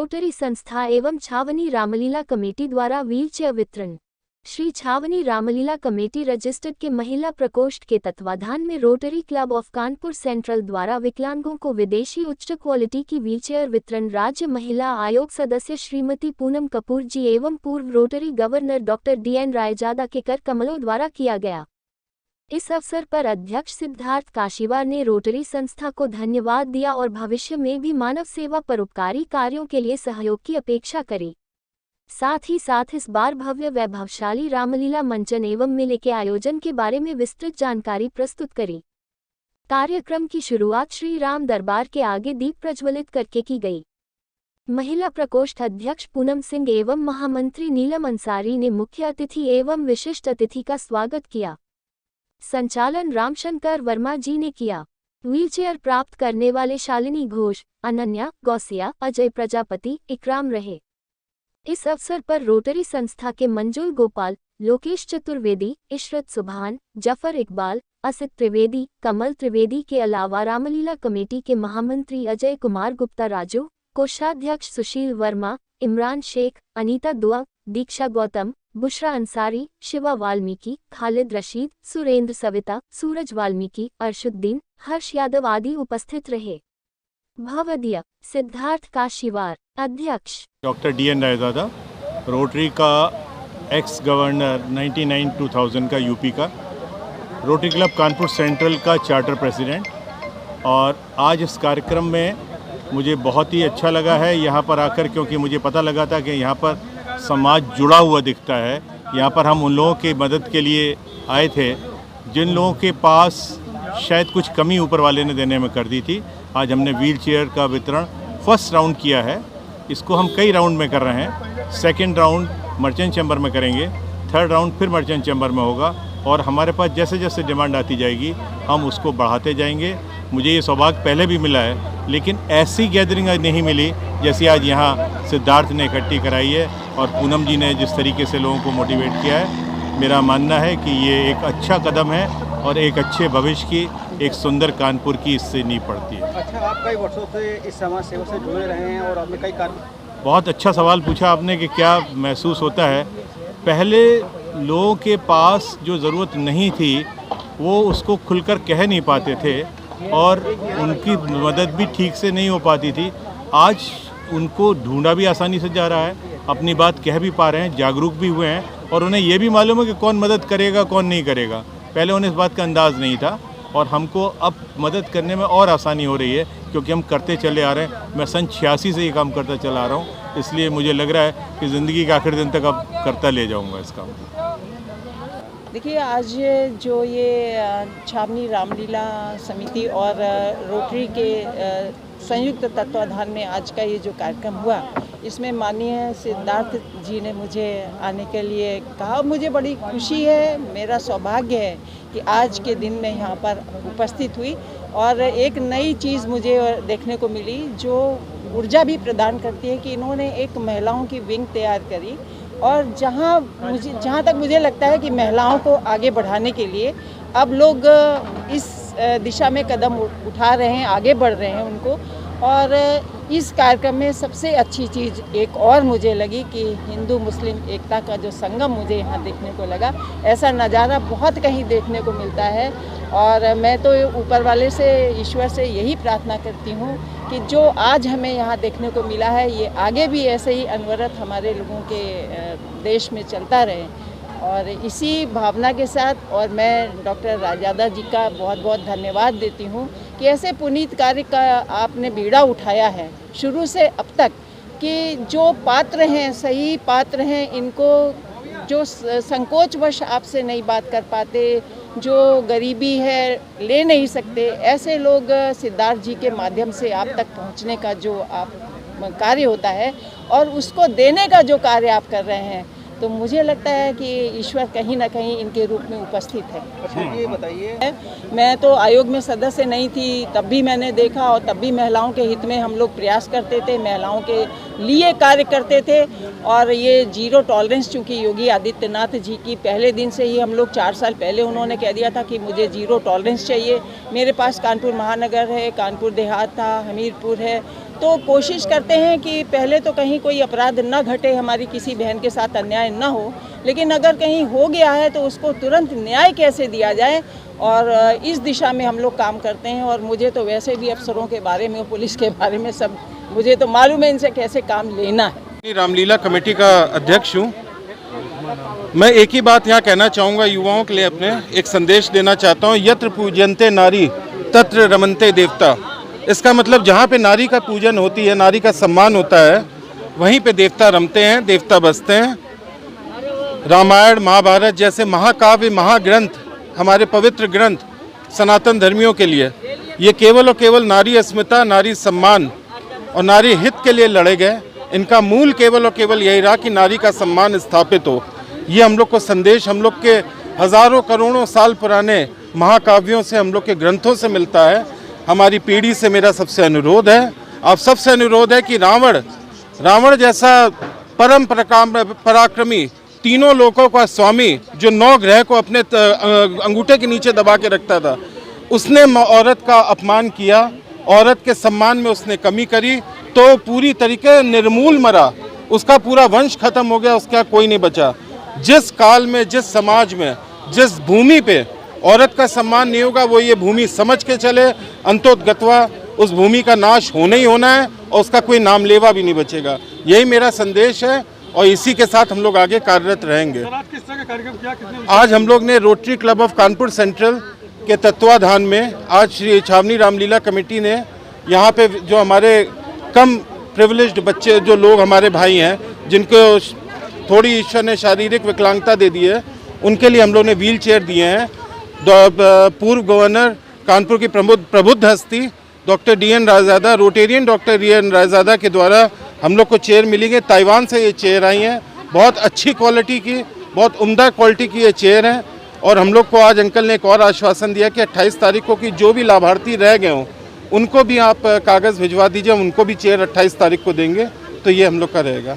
Rotary संस्था एवं छावनी रामलीला कमेटी द्वारा व्हीलचेयर वितरण। श्री छावनी रामलीला कमेटी रजिस्टर्ड के महिला प्रकोष्ठ के तत्वाधान में rotary club of Kanpur central द्वारा विकलांगों को विदेशी उच्च क्वालिटी की व्हीलचेयर वितरण राज्य महिला आयोग सदस्य श्रीमती पूनम कपूर जी एवं पूर्व rotary governor doctor DN Raizada के कर कमलों द्वारा किया गया। इस अवसर पर अध्यक्ष सिद्धार्थ काशीवार ने रोटरी संस्था को धन्यवाद दिया और भविष्य में भी मानव सेवा परोपकारी कार्यों के लिए सहयोग की अपेक्षा करी। साथ ही साथ इस बार भव्य वैभवशाली रामलीला मंचन एवं मेले के आयोजन के बारे में विस्तृत जानकारी प्रस्तुत करी। कार्यक्रम की शुरुआत श्री राम दरबार के आगे दीप प्रज्वलित करके की गई। महिला प्रकोष्ठ अध्यक्ष पूनम सिंह एवं महामंत्री नीलम अंसारी ने मुख्य अतिथि एवं विशिष्ट अतिथि का स्वागत किया। संचालन रामशंकर वर्मा जी ने किया। व्हीलचेयर प्राप्त करने वाले शालिनी घोष, अनन्या गौसिया, अजय प्रजापति, इकराम रहे। इस अवसर पर रोटरी संस्था के मंजुल गोपाल, लोकेश चतुर्वेदी, इशरत सुभान, जफर इकबाल, असित त्रिवेदी, कमल त्रिवेदी के अलावा रामलीला कमेटी के महामंत्री अजय कुमार गुप्ता राजू, कोषाध्यक्ष सुशील वर्मा, इमरान शेख, अनीता दुआ, दीक्षा गौतम, बुशरा अंसारी, शिवा वाल्मीकि, खालिद रशीद, सुरेंद्र सविता, सूरज वाल्मीकि, अर्शुद्दीन, हर्ष यादव आदि उपस्थित रहे। भवदीय सिद्धार्थ काशीवार अध्यक्ष, डॉक्टर DN रायजादा, रोटरी का एक्स गवर्नर 99-2000 का यूपी का, रोटरी क्लब कानपुर सेंट्रल का चार्टर प्रेसिडेंट। और आज इस कार्यक्रम में मुझे बहुत ही अच्छा लगा है यहाँ पर आकर, क्योंकि मुझे पता लगा था कि यहाँ पर समाज जुड़ा हुआ दिखता है। यहाँ पर हम उन लोगों की मदद के लिए आए थे जिन लोगों के पास शायद कुछ कमी ऊपर वाले ने देने में कर दी थी। आज हमने व्हील चेयर का वितरण फर्स्ट राउंड किया है। इसको हम कई राउंड में कर रहे हैं। सेकंड राउंड मर्चेंट चैम्बर में करेंगे, थर्ड राउंड फिर मर्चेंट चैम्बर में होगा, और हमारे पास जैसे जैसे डिमांड आती जाएगी हम उसको बढ़ाते जाएंगे। मुझे ये सौभाग्य पहले भी मिला है, लेकिन ऐसी गैदरिंग आज नहीं मिली जैसी आज यहाँ सिद्धार्थ ने इकट्ठी कराई है और पूनम जी ने जिस तरीके से लोगों को मोटिवेट किया है। मेरा मानना है कि ये एक अच्छा कदम है और एक अच्छे भविष्य की, एक सुंदर कानपुर की इससे नींव पड़ती है। अच्छा, आप कई वर्षों से इस समाज सेवा से जुड़े रहे हैं और आपने कई कार्य। बहुत अच्छा सवाल पूछा आपने कि क्या महसूस होता है। पहले लोगों के पास जो ज़रूरत नहीं थी वो उसको खुलकर कह नहीं पाते थे और उनकी मदद भी ठीक से नहीं हो पाती थी। आज उनको ढूंढा भी आसानी से जा रहा है, अपनी बात कह भी पा रहे हैं, जागरूक भी हुए हैं और उन्हें ये भी मालूम है कि कौन मदद करेगा कौन नहीं करेगा। पहले उन्हें इस बात का अंदाज़ नहीं था और हमको अब मदद करने में और आसानी हो रही है, क्योंकि हम करते चले आ रहे हैं। मैं सन 86 से ये काम करता चला आ रहा हूँ, इसलिए मुझे लग रहा है कि ज़िंदगी के आखिरी दिन तक अब करता ले जाऊँगा इस काम को। देखिए, आज जो ये छावनी रामलीला समिति और रोटरी के संयुक्त तत्वाधान में आज का ये जो कार्यक्रम हुआ, इसमें माननीय सिद्धार्थ जी ने मुझे आने के लिए कहा। मुझे बड़ी खुशी है, मेरा सौभाग्य है कि आज के दिन में यहाँ पर उपस्थित हुई और एक नई चीज़ मुझे देखने को मिली जो ऊर्जा भी प्रदान करती है कि इन्होंने एक महिलाओं की विंग तैयार करी और जहाँ तक मुझे लगता है कि महिलाओं को आगे बढ़ाने के लिए अब लोग इस दिशा में कदम उठा रहे हैं, आगे बढ़ रहे हैं उनको। और इस कार्यक्रम में सबसे अच्छी चीज़ एक और मुझे लगी कि हिंदू मुस्लिम एकता का जो संगम मुझे यहाँ देखने को लगा। ऐसा नज़ारा बहुत कहीं देखने को मिलता है और मैं तो ऊपर वाले से, ईश्वर से यही प्रार्थना करती हूँ कि जो आज हमें यहाँ देखने को मिला है ये आगे भी ऐसे ही अनवरत हमारे लोगों के देश में चलता रहे। और इसी भावना के साथ और मैं डॉक्टर रायजादा जी का बहुत बहुत धन्यवाद देती हूँ कि ऐसे पुनीत कार्य का आपने बीड़ा उठाया है शुरू से अब तक, कि जो पात्र हैं, सही पात्र हैं, इनको जो संकोचवश आपसे नहीं बात कर पाते, जो गरीबी है ले नहीं सकते, ऐसे लोग सिद्धार्थ जी के माध्यम से आप तक पहुँचने का जो आप कार्य होता है और उसको देने का जो कार्य आप कर रहे हैं, तो मुझे लगता है कि ईश्वर कहीं ना कहीं इनके रूप में उपस्थित है। अच्छा, ये बताइए, मैं तो आयोग में सदस्य नहीं थी, तब भी मैंने देखा और तब भी महिलाओं के हित में हम लोग प्रयास करते थे, महिलाओं के लिए कार्य करते थे। और ये जीरो टॉलरेंस, चूँकि योगी आदित्यनाथ जी की पहले दिन से ही हम लोग 4 साल पहले उन्होंने कह दिया था कि मुझे जीरो टॉलरेंस चाहिए। मेरे पास कानपुर महानगर है, कानपुर देहात था, हमीरपुर है, तो कोशिश करते हैं कि पहले तो कहीं कोई अपराध न घटे, हमारी किसी बहन के साथ अन्याय न हो, लेकिन अगर कहीं हो गया है तो उसको तुरंत न्याय कैसे दिया जाए, और इस दिशा में हम लोग काम करते हैं। और मुझे तो वैसे भी अफसरों के बारे में, पुलिस के बारे में सब मुझे तो मालूम है इनसे कैसे काम लेना है। रामलीला कमेटी का अध्यक्ष हूँ। मैं एक ही बात यहाँ कहना चाहूँगा युवाओं के लिए, अपने एक संदेश देना चाहता हूँ। यत्र पूजन्ते नारी तत्र रमन्ते देवता। इसका मतलब जहाँ पे नारी का पूजन होती है, नारी का सम्मान होता है, वहीं पे देवता रमते हैं, देवता बसते हैं। रामायण महाभारत जैसे महाकाव्य, महाग्रंथ, हमारे पवित्र ग्रंथ सनातन धर्मियों के लिए ये केवल और केवल नारी अस्मिता, नारी सम्मान और नारी हित के लिए लड़े गए। इनका मूल केवल और केवल यही रहा कि नारी का सम्मान स्थापित हो। ये हम लोग को संदेश हम लोग के हजारों करोड़ों साल पुराने महाकाव्यों से, हम लोग के ग्रंथों से मिलता है। हमारी पीढ़ी से मेरा सबसे अनुरोध है, आप सबसे अनुरोध है कि रावण जैसा परम पराक्रमी, तीनों लोकों का स्वामी, जो 9 ग्रह को अपने अंगूठे के नीचे दबा के रखता था, उसने औरत का अपमान किया, औरत के सम्मान में उसने कमी करी, तो पूरी तरीके निर्मूल मरा, उसका पूरा वंश खत्म हो गया, उसका कोई नहीं बचा। जिस काल में, जिस समाज में, जिस भूमि पे औरत का सम्मान नहीं होगा, वो ये भूमि समझ के चले, अंतोतगत्वा उस भूमि का नाश होना ही होना है और उसका कोई नाम लेवा भी नहीं बचेगा। यही मेरा संदेश है और इसी के साथ हम लोग आगे कार्यरत रहेंगे। आज हम लोग ने rotary club of Kanpur central के तत्वाधान में आज श्री छावनी रामलीला कमेटी ने यहाँ पे जो हमारे कम प्रिविलेज्ड बच्चे, जो लोग हमारे भाई हैं, जिनको थोड़ी ईश्वर ने शारीरिक विकलांगता दे दी है, उनके लिए हम लोग ने व्हील चेयर दिए हैं। पूर्व गवर्नर कानपुर की प्रबुद्ध हस्ती doctor DN. Raizada, Rotarian doctor DN. Raizada के द्वारा हम लोग को चेयर मिली है। ताइवान से ये चेयर आई हैं, बहुत अच्छी क्वालिटी की, बहुत उम्दा क्वालिटी की ये चेयर है। और हम लोग को आज अंकल ने एक और आश्वासन दिया कि 28 तारीख को कि जो भी लाभार्थी रह गए हों उनको भी आप कागज़ भिजवा दीजिए, उनको भी चेयर 28 तारीख को देंगे। तो ये हम लोग का रहेगा।